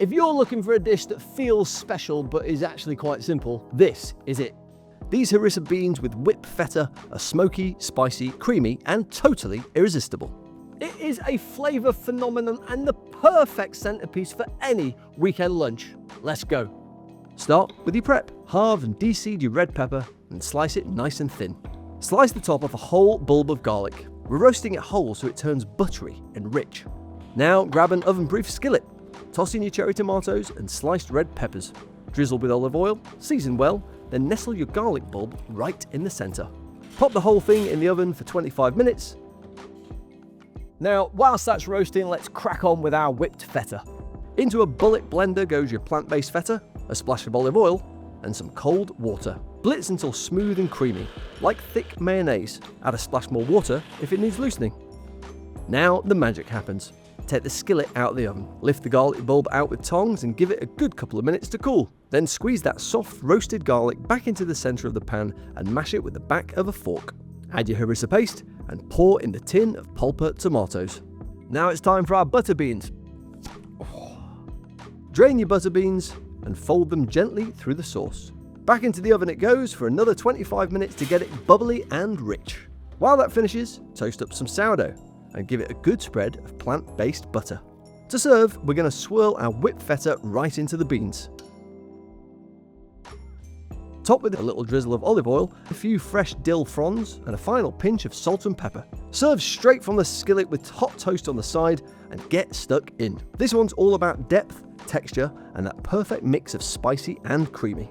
If you're looking for a dish that feels special but is actually quite simple, this is it. These harissa beans with whipped feta are smoky, spicy, creamy, and totally irresistible. It is a flavour phenomenon and the perfect centrepiece for any weekend lunch. Let's go. Start with your prep. Halve and de-seed your red pepper and slice it nice and thin. Slice the top off a whole bulb of garlic. We're roasting it whole so it turns buttery and rich. Now grab an oven-proof skillet. Toss in your cherry tomatoes and sliced red peppers. Drizzle with olive oil, season well, then nestle your garlic bulb right in the centre. Pop the whole thing in the oven for 25 minutes. Now, whilst that's roasting, let's crack on with our whipped feta. Into a bullet blender goes your plant-based feta, a splash of olive oil, and some cold water. Blitz until smooth and creamy, like thick mayonnaise. Add a splash more water if it needs loosening. Now the magic happens. Take the skillet out of the oven, lift the garlic bulb out with tongs and give it a good couple of minutes to cool. Then squeeze that soft roasted garlic back into the centre of the pan and mash it with the back of a fork. Add your harissa paste and pour in the tin of pulper tomatoes. Now it's time for our butterbeans. Drain your butterbeans and fold them gently through the sauce. Back into the oven it goes for another 25 minutes to get it bubbly and rich. While that finishes, toast up some sourdough and give it a good spread of plant-based butter. To serve, we're going to swirl our whipped feta right into the beans. Top with a little drizzle of olive oil, a few fresh dill fronds, and a final pinch of salt and pepper. Serve straight from the skillet with hot toast on the side and get stuck in. This one's all about depth, texture, and that perfect mix of spicy and creamy.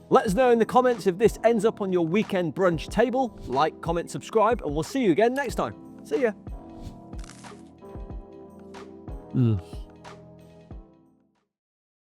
Let us know in the comments if this ends up on your weekend brunch table. Like, comment, subscribe, and we'll see you again next time. See ya.